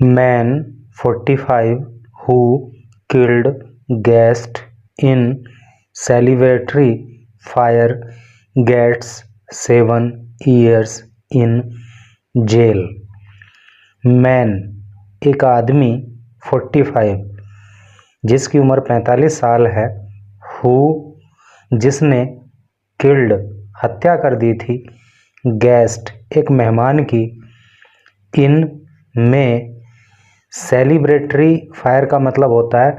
Man 45 who killed guest in celebratory fire gets 7 years in jail. Man एक आदमी 45 जिसकी उम्र 45 साल है, हु जिसने किल्ड हत्या कर दी थी, गेस्ट एक मेहमान की, इन में सेलिब्रेटरी फायर का मतलब होता है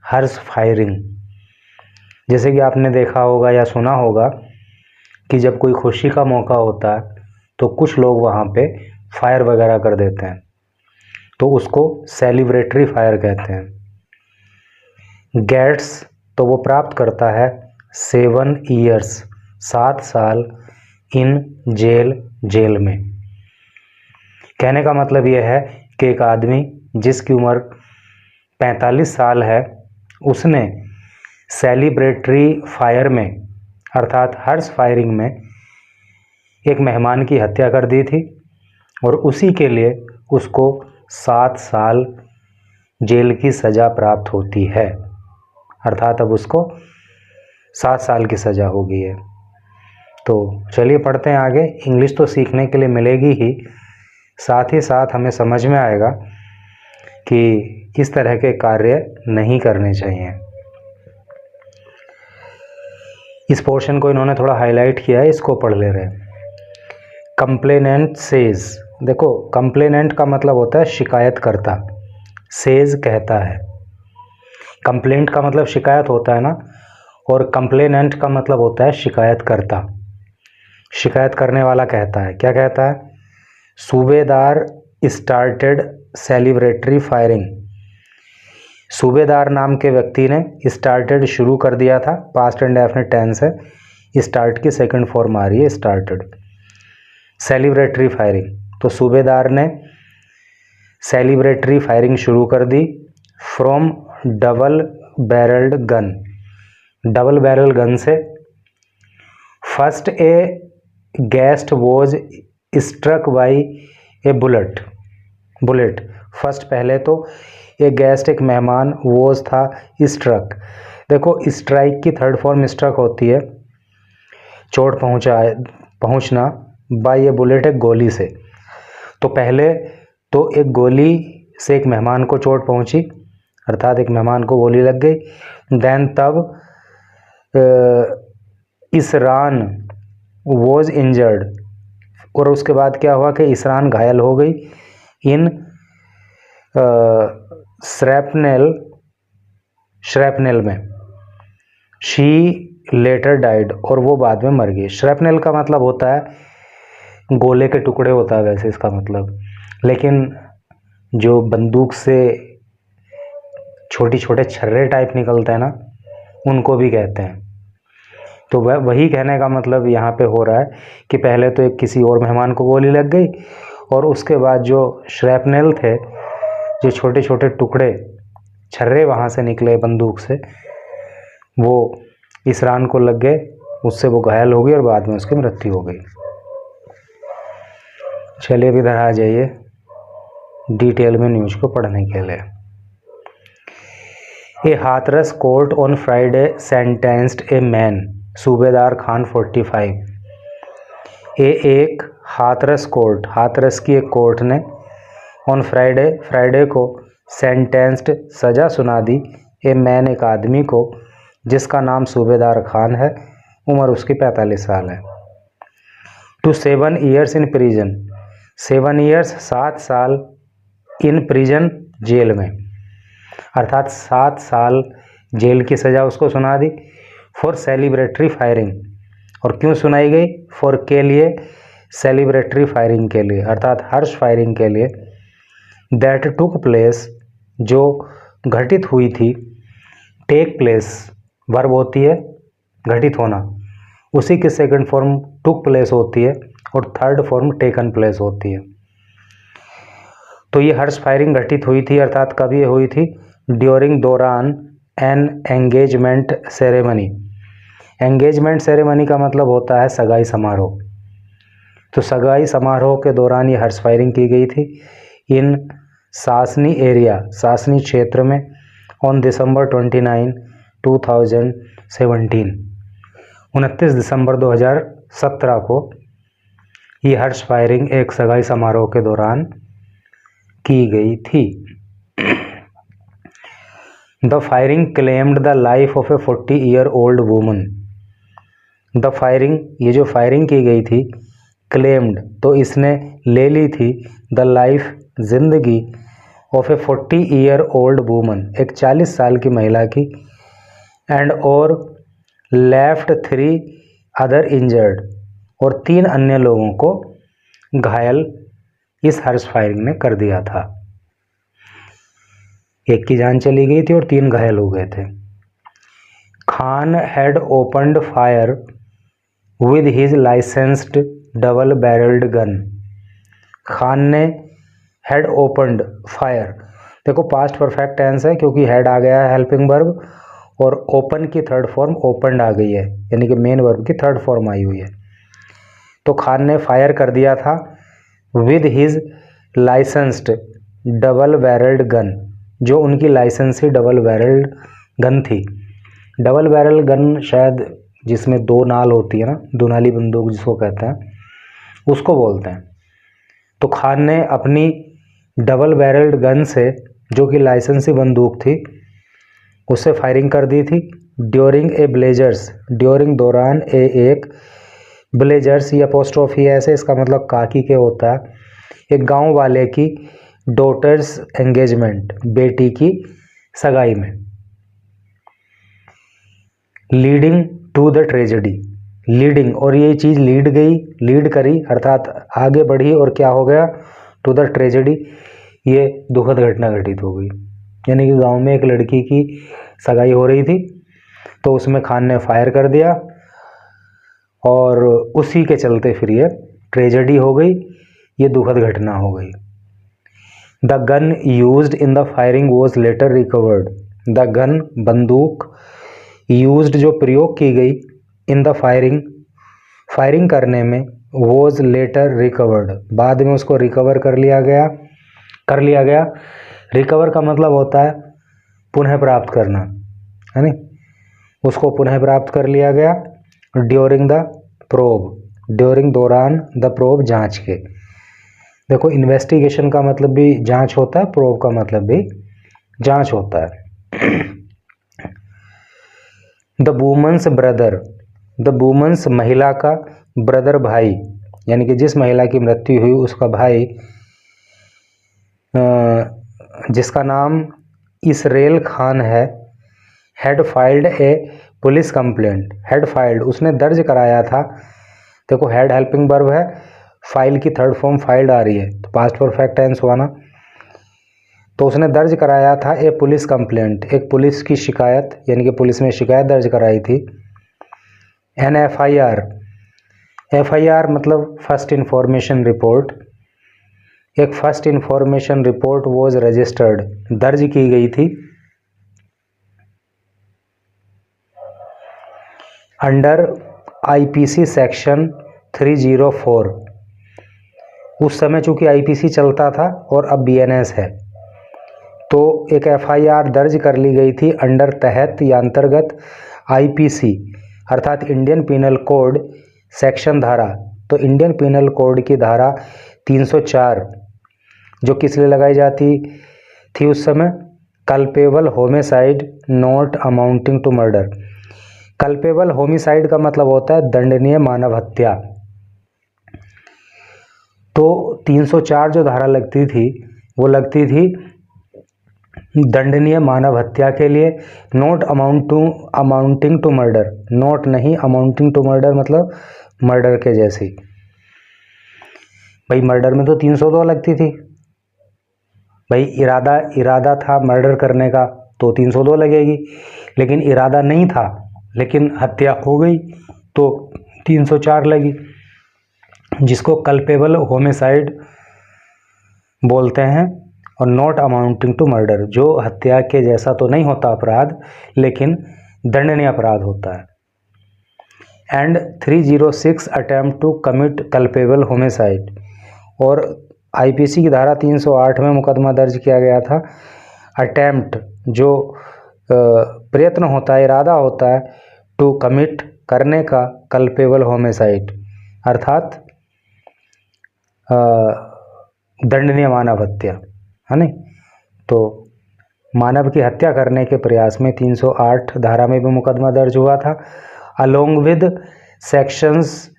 हर्ष फायरिंग। जैसे कि आपने देखा होगा या सुना होगा कि जब कोई खुशी का मौका होता है तो कुछ लोग वहाँ पे फायर वगैरह कर देते हैं, तो उसको सेलिब्रेटरी फायर कहते हैं। गेट्स तो वो प्राप्त करता है 7 ईयर्स 7 साल इन जेल में। कहने का मतलब यह है कि एक आदमी जिसकी उम्र 45 साल है, उसने सेलिब्रेटरी फायर में अर्थात हर्ष फायरिंग में एक मेहमान की हत्या कर दी थी और उसी के लिए उसको 7 साल जेल की सज़ा प्राप्त होती है। अर्थात अब उसको 7 साल की सज़ा हो गई है। तो चलिए पढ़ते हैं आगे। इंग्लिश तो सीखने के लिए मिलेगी ही, साथ ही साथ हमें समझ में आएगा कि इस तरह के कार्य नहीं करने चाहिए। इस पोर्शन को इन्होंने थोड़ा हाईलाइट किया है, इसको पढ़ ले रहे हैं। कंप्लेनेंट सेज, देखो कंप्लेनेंट का मतलब होता है शिकायतकर्ता, सेज कहता है। कंप्लेंट का मतलब शिकायत होता है ना, और कंप्लेनेंट का मतलब होता है शिकायतकर्ता। शिकायत करने वाला कहता है, क्या कहता है? सूबेदार स्टार्टेड सेलिब्रेटरी फायरिंग। सूबेदार नाम के व्यक्ति ने स्टार्टेड शुरू कर दिया था, पास्ट एंड डेफिनेट टेंस है, स्टार्ट की सेकंड फॉर्म आ रही है स्टार्टेड। सेलिब्रेटरी फायरिंग, तो सूबेदार ने सेलिब्रेटरी फायरिंग शुरू कर दी from double barrelled gun, double barrel gun से। First a guest was struck by a bullet. First पहले तो ये गेस्ट एक मेहमान, वॉज था स्ट्रक। देखो स्ट्राइक की थर्ड फॉर्म स्ट्रक होती है, चोट पहुंचना, बाई ए बुलेट एक गोली से। तो पहले तो एक गोली से एक मेहमान को चोट पहुंची, अर्थात एक मेहमान को गोली लग गई। देन तब इसरान वॉज इंजर्ड, और उसके बाद क्या हुआ कि इसरान घायल हो गई इन श्रैपनेल में। शी लेटर डाइड, और वो बाद में मर गई। श्रैपनेल का मतलब होता है गोले के टुकड़े होता है वैसे इसका मतलब, लेकिन जो बंदूक से छोटे छोटे छर्रे टाइप निकलते हैं ना, उनको भी कहते हैं। तो वही कहने का मतलब यहाँ पे हो रहा है कि पहले तो एक किसी और मेहमान को गोली लग गई, और उसके बाद जो श्रैपनेल थे, जो छोटे छोटे टुकड़े छर्रे वहाँ से निकले बंदूक से, वो इसरान को लग गए, उससे वो घायल हो गई और बाद में उसकी मृत्यु हो गई। चलिए अब इधर आ जाइए डिटेल में न्यूज को पढ़ने के लिए। A Hathras court on Friday sentenced a man, Subedar Khan 45। एक हाथरस कोर्ट, हाथरस की एक कोर्ट ने ऑन फ्राइडे को सेंटेंस्ड सज़ा सुना दी ए मैन एक आदमी को जिसका नाम सूबेदार खान है, उम्र उसकी 45 साल है, to 7 years in prison, 7 years 7 साल इन प्रिजन जेल में, अर्थात 7 साल जेल की सज़ा उसको सुना दी फॉर सेलिब्रेटरी फायरिंग। और क्यों सुनाई गई? फॉर के लिए, सेलिब्रेटरी फायरिंग के लिए, अर्थात हर्ष फायरिंग के लिए। दैट टुक प्लेस, जो घटित हुई थी। टेक प्लेस वर्ब होती है घटित होना, उसी की सेकंड फॉर्म टुक प्लेस होती है और थर्ड फॉर्म टेकन प्लेस होती है। तो ये हर्ष फायरिंग घटित हुई थी, अर्थात कब ये हुई थी? ड्यूरिंग, दौरान, an engagement ceremony. Engagement ceremony का मतलब होता है सगाई समारोह। तो सगाई समारोह के दौरान ये हर्ष फायरिंग की गई थी इन सासनी एरिया, सासनी क्षेत्र में ऑन दिसंबर 29, 2017, 29 दिसंबर 2017 को ये हर्ष फायरिंग एक सगाई समारोह के दौरान की गई थी। The firing claimed the life of A 40-year-old woman. The firing, ये जो फायरिंग की गई थी, क्लेम्ड तो इसने ले ली थी, द लाइफ जिंदगी, ऑफ ए 40-year-old वुमन एक 40 साल की महिला की, एंड और लेफ्ट 3 अदर इंजर्ड और 3 अन्य लोगों को घायल इस हर्ष फायरिंग ने कर दिया था। एक की जान चली गई थी और 3 घायल हो गए थे। Khan had opened fire with his licensed double barrelled gun. Khan ने हैड ओपनड फायर, देखो पास्ट परफेक्ट टेंस है क्योंकि हैड आ गया है हेल्पिंग वर्ब और ओपन की थर्ड फॉर्म ओपनड आ गई है, यानी कि मेन वर्ब की थर्ड फॉर्म आई हुई है। तो खान ने फायर कर दिया था with his licensed double barrelled gun, जो उनकी लाइसेंसी डबल बैरल्ड गन थी। डबल बैरल गन शायद जिसमें 2 नाल होती है ना, दुनाली बंदूक जिसको कहते हैं, उसको बोलते हैं। तो खान ने अपनी डबल बैरल्ड गन से, जो कि लाइसेंसी बंदूक थी, उससे फायरिंग कर दी थी। ड्यूरिंग ए ब्लेजर्स, ड्यूरिंग दौरान एक ब्लेजर्स या अपोस्ट्रोफी ऐसे, इसका मतलब काकी के होता है, एक गांव वाले की डॉटर्स एंगेजमेंट, बेटी की सगाई में। Leading to the tragedy, leading और ये चीज़ लीड गई, लीड करी अर्थात आगे बढ़ी और क्या हो गया, टू द ट्रेजेडी, ये दुखद घटना घटित हो गई। यानी कि गांव में एक लड़की की सगाई हो रही थी तो उसमें खान ने फायर कर दिया और उसी के चलते फिर ये ट्रेजेडी हो गई, ये दुखद घटना हो गई। The gun used in the firing was later recovered. The gun बंदूक, यूज्ड जो प्रयोग की गई, इन द फायरिंग फायरिंग करने में, वॉज लेटर रिकवर्ड बाद में उसको रिकवर कर लिया गया। रिकवर का मतलब होता है पुनः प्राप्त करना, है नहीं, उसको पुनः प्राप्त कर लिया गया। ड्यूरिंग द प्रोब, ड्यूरिंग दौरान, द प्रोब जांच के, देखो इन्वेस्टिगेशन का मतलब भी जांच होता है, प्रोब का मतलब भी जांच होता है। The woman's brother, the woman's महिला का, ब्रदर भाई, यानी कि जिस महिला की मृत्यु हुई उसका भाई, जिसका नाम इसरेल खान है, had filed A police complaint. Had filed उसने दर्ज कराया था, देखो हैड हेल्पिंग वर्ब है, फाइल की थर्ड फॉर्म फाइल्ड आ रही है तो पास्ट परफेक्ट टेंस हुआ ना। तो उसने दर्ज कराया था ए पुलिस कंप्लेंट, एक पुलिस की शिकायत, यानी कि पुलिस में शिकायत दर्ज कराई थी। एन एफआईआर, एफआईआर मतलब फर्स्ट इंफॉर्मेशन रिपोर्ट, एक first information report was registered, दर्ज की गई थी अंडर आईपीसी सेक्शन 304। उस समय चूंकि आईपीसी चलता था और अब बीएनएस है, तो एक एफआईआर दर्ज कर ली गई थी अंडर, तहत या अंतर्गत आईपीसी अर्थात इंडियन पिनल कोड सेक्शन धारा। तो इंडियन पिनल कोड की धारा 304 जो किस लिए लगाई जाती थी उस समय, culpable homicide not amounting to murder. Culpable homicide का मतलब होता है दंडनीय मानव हत्या। तो 304 जो धारा लगती थी वो लगती थी दंडनीय मानव हत्या के लिए, not amounting to murder, not नहीं, अमाउंटिंग टू मर्डर मतलब मर्डर के जैसी। भाई मर्डर में तो 302 लगती थी, भाई इरादा था मर्डर करने का तो 302 लगेगी, लेकिन इरादा नहीं था लेकिन हत्या हो गई तो 304 लगी, जिसको कल्पेबल होमिसाइड बोलते हैं। और नॉट अमाउंटिंग टू मर्डर, जो हत्या के जैसा तो नहीं होता अपराध लेकिन दंडनीय अपराध होता है। And 306 attempt to commit culpable homicide, और आईपीसी की धारा 308 में मुकदमा दर्ज किया गया था। अटेम्प्ट जो प्रयत्न होता है, इरादा होता है, टू कमिट करने का, कल्पेबल होमिसाइड अर्थात दंडनीय मानव हत्या, है नहीं। तो मानव की हत्या करने के प्रयास में 308 धारा में भी मुकदमा दर्ज हुआ था। Along with sections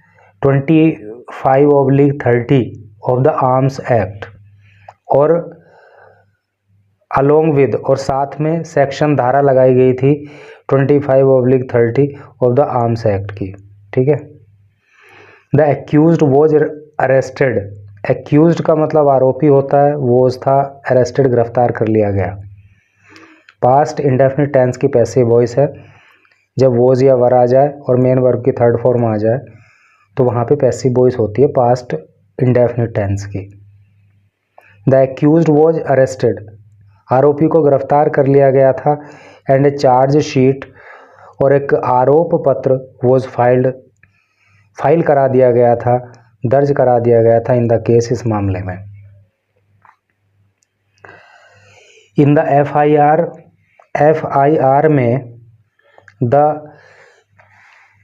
25/30 of the arms act, और अलोंग विद और साथ में सेक्शन धारा लगाई गई थी 25/30 ऑफ द आर्म्स एक्ट की, ठीक है। The accused was arrested, accused का मतलब आरोपी होता है, वॉज था अरेस्टेड गिरफ्तार कर लिया गया। पास्ट इंडेफिनिट टेंस की पैसिव वॉइस है। जब वॉज या वर आ जाए और मेन वर्ब की थर्ड फॉर्म आ जाए तो वहाँ पे पैसिव वॉइस होती है पास्ट इंडेफिनिट टेंस की। द एक्यूज्ड वॉज अरेस्टेड, आरोपी को गिरफ्तार कर लिया गया था। एंड ए चार्ज शीट, और एक आरोप पत्र वॉज फाइल करा दिया गया था, दर्ज करा दिया गया था इन द केस, इस मामले में। इन द एफआईआर में द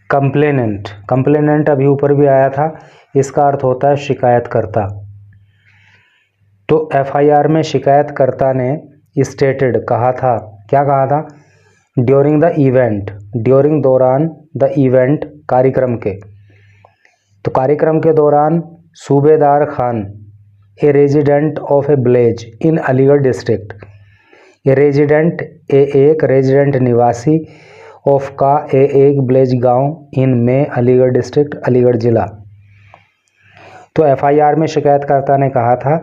कंप्लेनेंट अभी ऊपर भी आया था, इसका अर्थ होता है शिकायतकर्ता। तो एफआईआर में शिकायतकर्ता ने स्टेटेड कहा था, क्या कहा था, ड्यूरिंग द इवेंट, ड्यूरिंग दौरान, द इवेंट कार्यक्रम के, तो कार्यक्रम के दौरान सूबेदार Khan a resident of A village in Aligarh district, a resident एक रेजिडेंट निवासी ऑफ का एक विलेज गांव इन में अलीगढ़ डिस्ट्रिक्ट अलीगढ़ जिला। तो एफआईआर में शिकायतकर्ता ने कहा था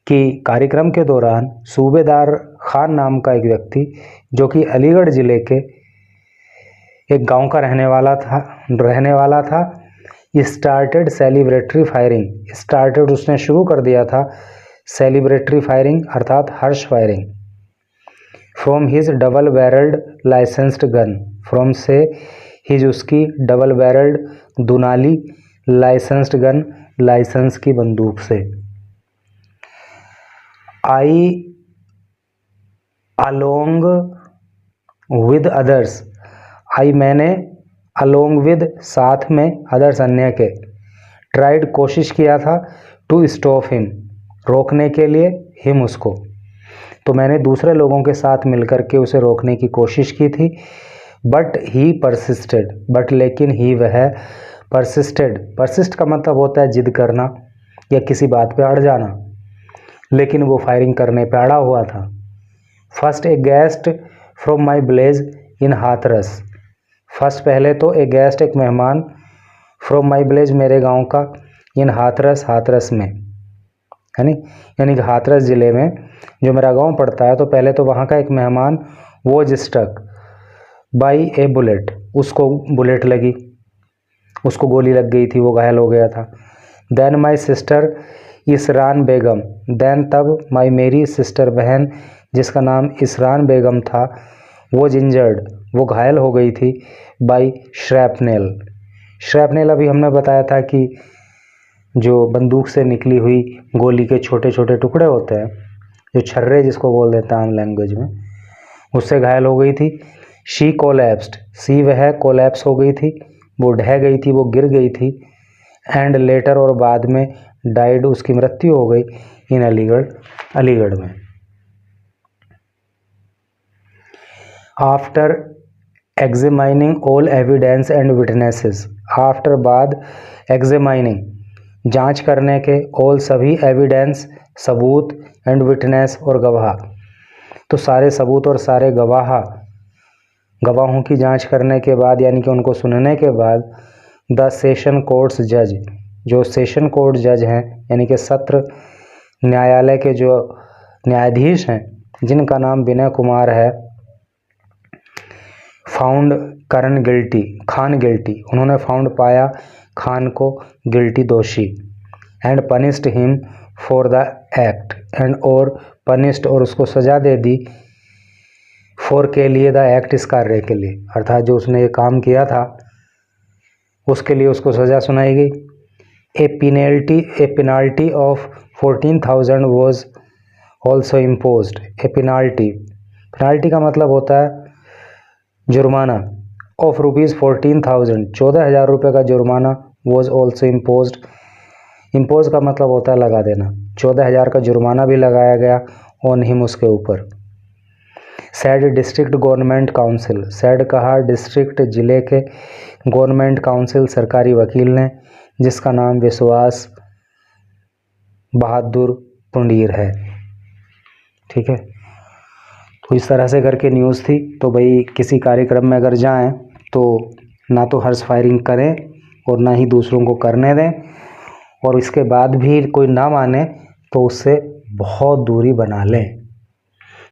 कि कार्यक्रम के दौरान सूबेदार खान नाम का एक व्यक्ति जो कि अलीगढ़ जिले के एक गांव का रहने वाला था स्टार्टेड सेलिब्रेटरी फायरिंग, स्टार्टेड उसने शुरू कर दिया था, सेलिब्रेटरी फायरिंग अर्थात हर्ष firing, from his double barrelled licensed gun, from से हिज उसकी डबल बैरल्ड दुनाली लाइसेंस्ड गन लाइसेंस की बंदूक से। I along with others, I मैंने, अलोंग विद साथ में, अदर्स अन्य के, ट्राइड कोशिश किया था, टू स्टॉप हिम रोकने के लिए, हिम उसको, तो मैंने दूसरे लोगों के साथ मिलकर के उसे रोकने की कोशिश की थी। बट ही परसिस्टेड, बट लेकिन ही वह परसिस्टेड, परसिस्ट का मतलब होता है जिद करना या किसी बात पे अड़ जाना, लेकिन वो फायरिंग करने पे अड़ा हुआ था। First a guest from my village in Hathras, first पहले तो ए गेस्ट एक मेहमान, फ्रॉम माई विलेज मेरे गांव का, इन हाथरस हाथरस में, है नी, यानी कि हाथरस ज़िले में जो मेरा गांव पड़ता है, तो पहले तो वहाँ का एक मेहमान वो स्ट्रक बाई ए बुलेट, उसको बुलेट लगी, उसको गोली लग गई थी, वो घायल हो गया था। Then my sister Isran Begum, then तब माई मेरी सिस्टर बहन जिसका नाम इसरान बेगम था, वो इंजर्ड वो घायल हो गई थी, बाई श्रैपनेल, श्रैपनेल अभी हमने बताया था कि जो बंदूक से निकली हुई गोली के छोटे छोटे टुकड़े होते हैं, जो छर्रे जिसको बोल देते हैं आम लैंग्वेज में, उससे घायल हो गई थी। शी कोलैप्स्ड, सी वह कोलैप्स हो गई थी, वो ढह गई थी, वो गिर गई थी। एंड लेटर और बाद में डाइड उसकी मृत्यु हो गई इन अलीगढ़, अलीगढ़ में। After examining all evidence and witnesses, after बाद एग्जामिनिंग जांच करने के, ऑल सभी, एविडेंस सबूत, एंड विटनेस और गवाह, तो सारे सबूत और सारे गवाहों की जांच करने के बाद, यानी कि उनको सुनने के बाद, द सेशन कोर्ट्स जज, जो सेशन कोर्ट जज हैं यानी कि सत्र न्यायालय के जो न्यायाधीश हैं जिनका नाम विनय कुमार है, फाउंड करण गिल्टी, खान गिल्टी, उन्होंने फाउंड पाया खान को गिल्टी दोषी, and punished him for the act, and और पनिश्ड और उसको सजा दे दी, फॉर के लिए, द एक्ट इस कार्य के लिए, अर्थात जो उसने ये काम किया था उसके लिए उसको सजा सुनाई गई। A penalty of 14,000 was also imposed a penalty. Penalty का मतलब होता है जुर्माना. ऑफ रुपीज़ 14,000 14,000 रुपये का जुर्माना was also imposed. इम्पोज का मतलब होता है लगा देना. 14,000 का जुर्माना भी लगाया गया ऑन हिम, उसके ऊपर. Sad district government council. Sad कहा डिस्ट्रिक्ट जिले के गवर्नमेंट काउंसिल सरकारी वकील ने, जिसका नाम विश्वास बहादुर पुंडीर है. ठीक है, तो इस तरह से करके न्यूज़ थी. तो भाई किसी कार्यक्रम में अगर जाएं तो ना तो हर्ष फायरिंग करें और ना ही दूसरों को करने दें, और इसके बाद भी कोई ना माने तो उससे बहुत दूरी बना लें.